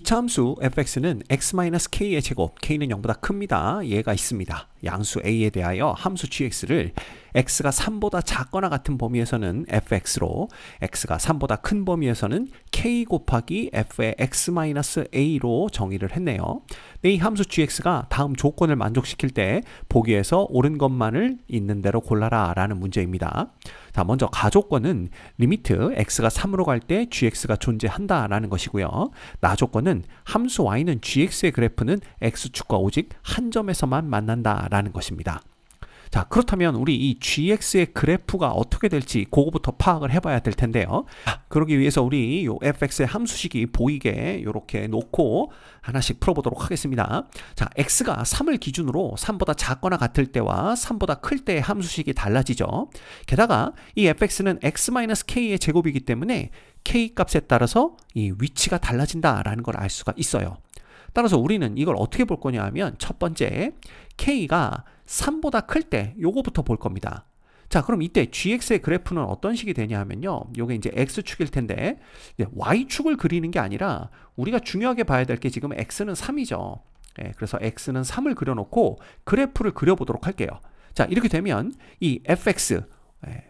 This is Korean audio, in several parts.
이차함수 fx는 x-k의 제곱, k는 0보다 큽니다. 얘가 있습니다. 양수 a에 대하여 함수 gx를 x가 3보다 작거나 같은 범위에서는 fx로, x가 3보다 큰 범위에서는 k 곱하기 f의 x-a로 정의를 했네요. 네, 이 함수 gx가 다음 조건을 만족시킬 때 보기에서 옳은 것만을 있는 대로 골라라 라는 문제입니다. 자, 먼저 가조건은 리미트 x가 3으로 갈 때 gx가 존재한다 라는 것이고요. 나조건은 함수 y는 gx의 그래프는 x축과 오직 한 점에서만 만난다 라는 것입니다. 자, 그렇다면 우리 이 gx의 그래프가 어떻게 될지 그거부터 파악을 해봐야 될 텐데요. 그러기 위해서 우리 요 fx의 함수식이 보이게 이렇게 놓고 하나씩 풀어보도록 하겠습니다. 자, x가 3을 기준으로 3보다 작거나 같을 때와 3보다 클 때의 함수식이 달라지죠. 게다가 이 fx는 x-k의 제곱이기 때문에 k 값에 따라서 이 위치가 달라진다라는 걸 알 수가 있어요. 따라서 우리는 이걸 어떻게 볼 거냐 하면 첫 번째, k가 3보다 클 때 요거부터 볼 겁니다. 자, 그럼 이때 gx의 그래프는 어떤 식이 되냐 하면요, 요게 이제 x축일 텐데 y축을 그리는 게 아니라 우리가 중요하게 봐야 될 게 지금 x는 3이죠. 그래서 x는 3을 그려놓고 그래프를 그려보도록 할게요. 자, 이렇게 되면 이 fx,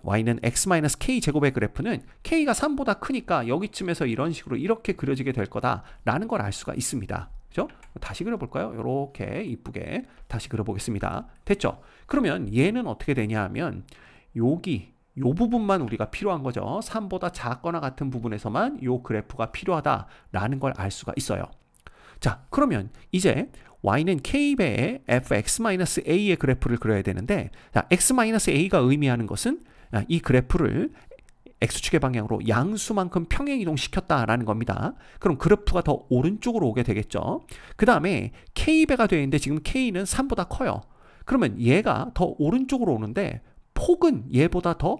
y는 x-k 제곱의 그래프는 k가 3보다 크니까 여기쯤에서 이런 식으로 이렇게 그려지게 될 거다라는 걸 알 수가 있습니다. 그죠? 다시 그려볼까요? 이렇게 이쁘게 다시 그려보겠습니다. 됐죠? 그러면 얘는 어떻게 되냐 하면 여기 요 부분만 우리가 필요한 거죠. 3보다 작거나 같은 부분에서만 요 그래프가 필요하다라는 걸 알 수가 있어요. 자, 그러면 이제 y는 k배의 fx-a의 그래프를 그려야 되는데, 자, x-a가 의미하는 것은 이 그래프를 x축의 방향으로 양수만큼 평행 이동시켰다라는 겁니다. 그럼 그래프가 더 오른쪽으로 오게 되겠죠. 그 다음에 k배가 되어 있는데 지금 k는 3보다 커요. 그러면 얘가 더 오른쪽으로 오는데 폭은 얘보다 더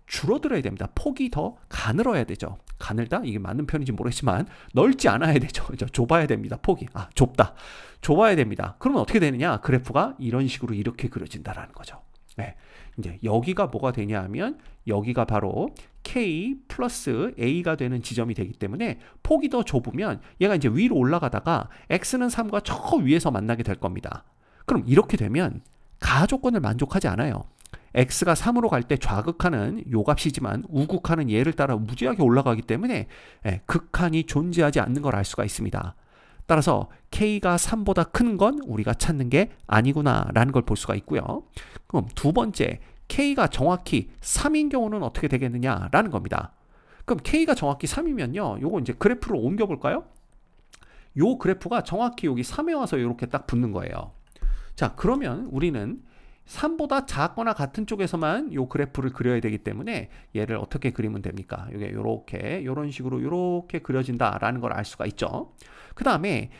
줄어들어야 됩니다. 폭이 더 가늘어야 되죠. 가늘다? 이게 맞는 표현인지 모르겠지만 넓지 않아야 되죠. 좁아야 됩니다. 폭이. 좁다. 좁아야 됩니다. 그러면 어떻게 되느냐? 그래프가 이런 식으로 이렇게 그려진다라는 거죠. 이제 여기가 뭐가 되냐 하면 여기가 바로 k 플러스 a가 되는 지점이 되기 때문에 폭이 더 좁으면 얘가 이제 위로 올라가다가 x는 3과 저 위에서 만나게 될 겁니다. 그럼 이렇게 되면 가조건을 만족하지 않아요. x가 3으로 갈 때 좌극하는 요 값이지만 우극하는 얘를 따라 무지하게 올라가기 때문에 극한이 존재하지 않는 걸 알 수가 있습니다. 따라서 k가 3보다 큰 건 우리가 찾는 게 아니구나 라는 걸 볼 수가 있고요. 그럼 두 번째, k가 정확히 3인 경우는 어떻게 되겠느냐 라는 겁니다. 그럼 k가 정확히 3이면요, 요거 이제 그래프로 옮겨 볼까요? 요 그래프가 정확히 여기 3에 와서 이렇게 딱 붙는 거예요. 자, 그러면 우리는 3보다 작거나 같은 쪽에서만 요 그래프를 그려야 되기 때문에 얘를 어떻게 그리면 됩니까? 이게 요렇게 요런 식으로 요렇게 그려진다라는 걸 알 수가 있죠. 그 다음에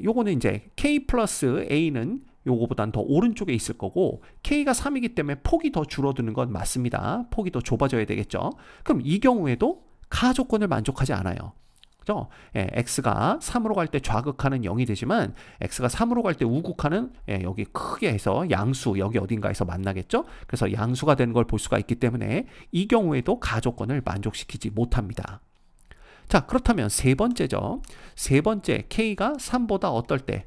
요거는 이제 k 플러스 a는 요거보단 더 오른쪽에 있을 거고 k가 3이기 때문에 폭이 더 줄어드는 건 맞습니다. 폭이 더 좁아져야 되겠죠. 그럼 이 경우에도 가조건을 만족하지 않아요. 그죠? x가 3으로 갈 때 좌극하는 0이 되지만 x가 3으로 갈 때 우극하는 여기 크게 해서 양수 여기 어딘가에서 만나겠죠? 그래서 양수가 되는 걸 볼 수가 있기 때문에 이 경우에도 가조건을 만족시키지 못합니다. 자, 그렇다면 세 번째죠. 세 번째, k가 3보다 어떨 때?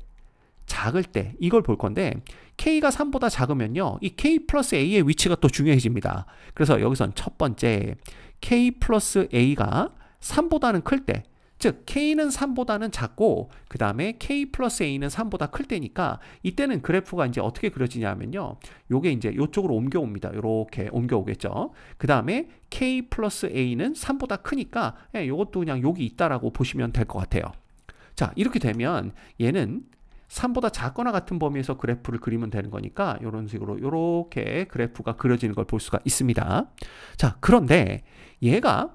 작을 때 이걸 볼 건데 k가 3보다 작으면요, 이 k 플러스 a의 위치가 또 중요해집니다. 그래서 여기선 첫 번째, k 플러스 a가 3보다는 클 때, 즉 k는 3보다는 작고 그 다음에 k 플러스 a는 3보다 클 때니까 이때는 그래프가 이제 어떻게 그려지냐면요, 요게 이제 요쪽으로 옮겨옵니다. 요렇게 옮겨오겠죠. 그 다음에 k 플러스 a는 3보다 크니까 요것도 그냥 여기 있다라고 보시면 될 것 같아요. 자, 이렇게 되면 얘는 3보다 작거나 같은 범위에서 그래프를 그리면 되는 거니까 이런 식으로 이렇게 그래프가 그려지는 걸 볼 수가 있습니다. 자, 그런데 얘가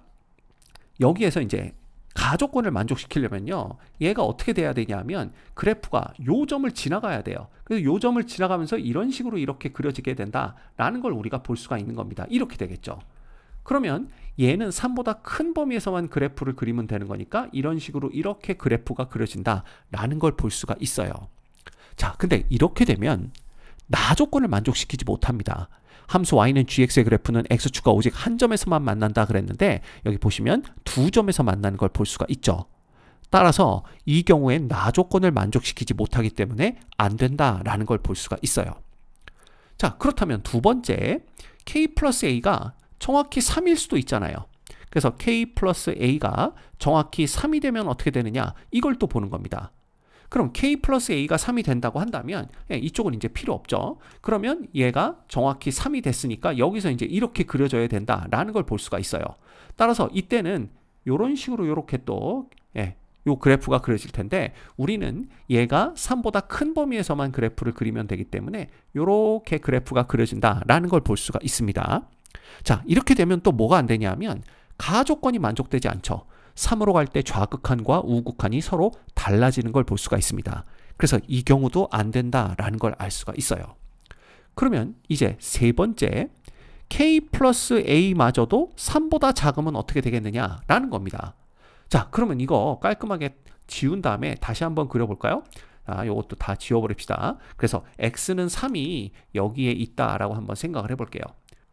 여기에서 이제 가조건을 만족시키려면요, 얘가 어떻게 돼야 되냐면 그래프가 요 점을 지나가야 돼요. 그래서 요 점을 지나가면서 이런 식으로 이렇게 그려지게 된다라는 걸 우리가 볼 수가 있는 겁니다. 이렇게 되겠죠. 그러면 얘는 3보다 큰 범위에서만 그래프를 그리면 되는 거니까 이런 식으로 이렇게 그래프가 그려진다라는 걸 볼 수가 있어요. 자, 근데 이렇게 되면 나조건을 만족시키지 못합니다. 함수 y는 gx의 그래프는 x축과 오직 한 점에서만 만난다 그랬는데 여기 보시면 두 점에서 만나는 걸 볼 수가 있죠. 따라서 이 경우엔 나 조건을 만족시키지 못하기 때문에 안 된다라는 걸 볼 수가 있어요. 자, 그렇다면 두 번째, k 플러스 a가 정확히 3일 수도 있잖아요. 그래서 k 플러스 a가 정확히 3이 되면 어떻게 되느냐, 이걸 또 보는 겁니다. 그럼 k 플러스 a가 3이 된다고 한다면 이쪽은 이제 필요 없죠. 그러면 얘가 정확히 3이 됐으니까 여기서 이제 이렇게 그려져야 된다라는 걸 볼 수가 있어요. 따라서 이때는 이런 식으로 이렇게 또 요 그래프가 그려질 텐데, 우리는 얘가 3보다 큰 범위에서만 그래프를 그리면 되기 때문에 이렇게 그래프가 그려진다라는 걸 볼 수가 있습니다. 자, 이렇게 되면 또 뭐가 안 되냐면 가조건이 만족되지 않죠. 3으로 갈 때 좌극한과 우극한이 서로 달라지는 걸 볼 수가 있습니다. 그래서 이 경우도 안 된다라는 걸 알 수가 있어요. 그러면 이제 세 번째, k 플러스 a마저도 3보다 작으면 어떻게 되겠느냐라는 겁니다. 자, 그러면 이거 깔끔하게 지운 다음에 다시 한번 그려볼까요? 요것도 다 지워버립시다. 그래서 x는 3이 여기에 있다라고 한번 생각을 해볼게요.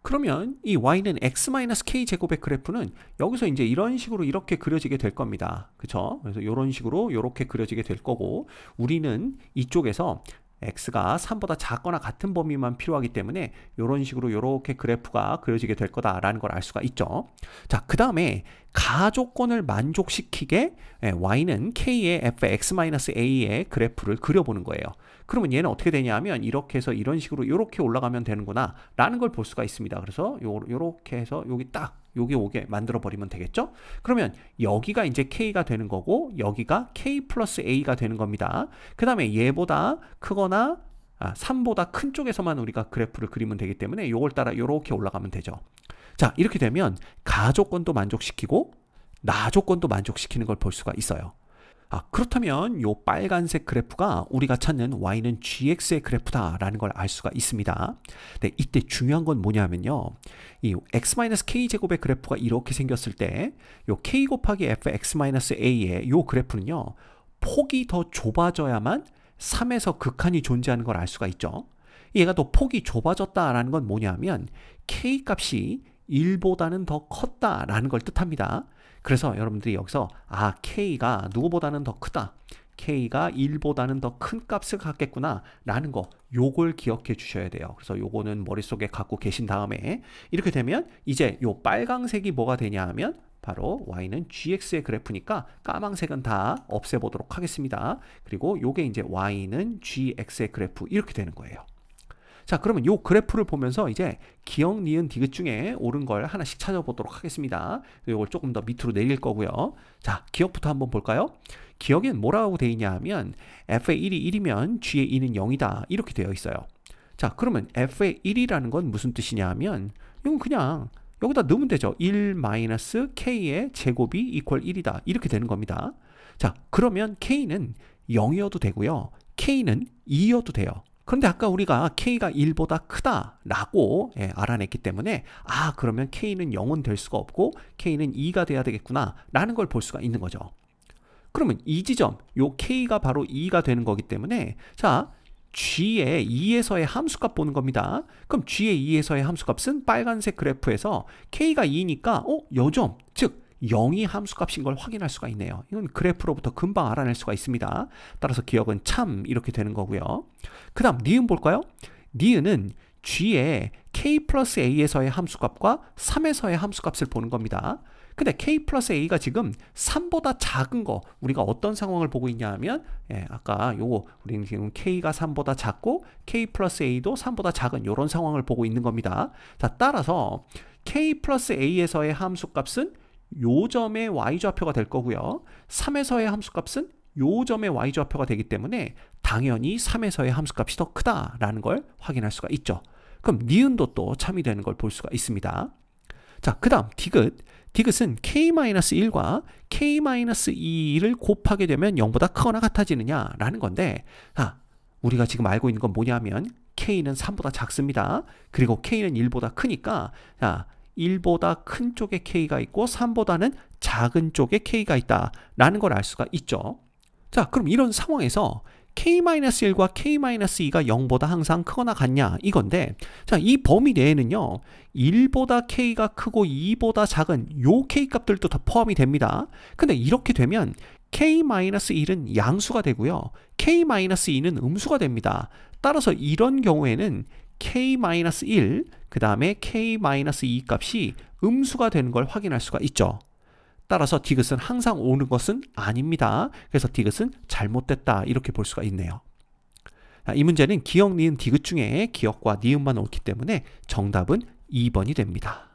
그러면 이 y는 x-k 제곱의 그래프는 여기서 이제 이런 식으로 이렇게 그려지게 될 겁니다. 그쵸? 그래서 이런 식으로 이렇게 그려지게 될 거고, 우리는 이쪽에서 x가 3보다 작거나 같은 범위만 필요하기 때문에 이런 식으로 이렇게 그래프가 그려지게 될 거다라는 걸 알 수가 있죠. 자, 그 다음에 가조건을 만족시키게 y는 k의 fx-a의 그래프를 그려보는 거예요. 그러면 얘는 어떻게 되냐면 이렇게 해서 이런 식으로 이렇게 올라가면 되는구나 라는 걸 볼 수가 있습니다. 그래서 요렇게 해서 여기 오게 만들어 버리면 되겠죠? 그러면 여기가 이제 k가 되는 거고 여기가 k 플러스 a가 되는 겁니다. 그 다음에 얘보다 크거나 3보다 큰 쪽에서만 우리가 그래프를 그리면 되기 때문에 요걸 따라 요렇게 올라가면 되죠. 자, 이렇게 되면 가조건도 만족시키고 나조건도 만족시키는 걸 볼 수가 있어요. 그렇다면 요 빨간색 그래프가 우리가 찾는 y는 gx의 그래프다라는 걸 알 수가 있습니다. 네, 이때 중요한 건 뭐냐면요, 이 x-k 제곱의 그래프가 이렇게 생겼을 때 요 k 곱하기 fx-a의 요 그래프는요, 폭이 더 좁아져야만 3에서 극한이 존재하는 걸 알 수가 있죠. 얘가 또 폭이 좁아졌다라는 건 뭐냐면 k 값이 1보다는 더 컸다라는 걸 뜻합니다. 그래서 여러분들이 여기서 k가 누구보다는 더 크다, k가 1보다는 더 큰 값을 갖겠구나 라는 거, 요걸 기억해 주셔야 돼요. 그래서 요거는 머릿속에 갖고 계신 다음에 이렇게 되면 이제 요 빨강색이 뭐가 되냐 하면 바로 y는 gx의 그래프니까 까망색은 다 없애보도록 하겠습니다. 그리고 요게 이제 y는 gx의 그래프 이렇게 되는 거예요. 자, 그러면 요 그래프를 보면서 이제 기억, 니은, 디귿 중에 옳은 걸 하나씩 찾아보도록 하겠습니다. 요걸 조금 더 밑으로 내릴 거고요. 자, 기억부터 한번 볼까요? 기억엔 뭐라고 되어 있냐 하면 f의 1이 1이면 g의 2는 0이다 이렇게 되어 있어요. 자, 그러면 f의 1이라는 건 무슨 뜻이냐 하면 이건 그냥 여기다 넣으면 되죠. 1-k의 제곱이 이퀄 1이다 이렇게 되는 겁니다. 자, 그러면 k는 0이어도 되고요, k는 2여도 돼요. 그런데 아까 우리가 k가 1보다 크다라고 알아냈기 때문에 그러면 k는 0은 될 수가 없고 k는 2가 돼야 되겠구나 라는 걸 볼 수가 있는 거죠. 그러면 이 지점, 요 k가 바로 2가 되는 거기 때문에 자, g의 2에서의 함수값 보는 겁니다. 그럼 g의 2에서의 함수값은 빨간색 그래프에서 k가 2니까 요점, 즉 0이 함수값인 걸 확인할 수가 있네요. 이건 그래프로부터 금방 알아낼 수가 있습니다. 따라서 기억은 참 이렇게 되는 거고요. 그 다음 니은 볼까요? 니은은 g의 k 플러스 a에서의 함수값과 3에서의 함수값을 보는 겁니다. 근데 k 플러스 a가 지금 3보다 작은 거, 우리가 어떤 상황을 보고 있냐 하면 아까 요거 우리는 지금 k가 3보다 작고 k 플러스 a도 3보다 작은 이런 상황을 보고 있는 겁니다. 자, 따라서 k 플러스 a에서의 함수값은 요 점의 y좌표가 될 거고요, 3에서의 함수값은 요 점의 y좌표가 되기 때문에 당연히 3에서의 함수값이 더 크다라는 걸 확인할 수가 있죠. 그럼 니은도 또 참이 되는 걸 볼 수가 있습니다. 자, 그 다음 디귿. 디귿은 k-1과 k-2를 곱하게 되면 0보다 크거나 같아지느냐 라는 건데, 우리가 지금 알고 있는 건 뭐냐면 k는 3보다 작습니다. 그리고 k는 1보다 크니까 1보다 큰 쪽에 k가 있고 3보다는 작은 쪽에 k가 있다라는 걸 알 수가 있죠. 자, 그럼 이런 상황에서 k-1과 k-2가 0보다 항상 크거나 같냐 이건데, 자, 이 범위 내에는요 1보다 k가 크고 2보다 작은 요 k 값들도 다 포함이 됩니다. 근데 이렇게 되면 k-1은 양수가 되고요. k-2는 음수가 됩니다. 따라서 이런 경우에는 k-1, 그 다음에 k-2 값이 음수가 되는 걸 확인할 수가 있죠. 따라서 디귿은 항상 오는 것은 아닙니다. 그래서 디귿은 잘못됐다 이렇게 볼 수가 있네요. 이 문제는 기역, 니은, 디귿 중에 기역과 니은만 옳기 때문에 정답은 2번이 됩니다.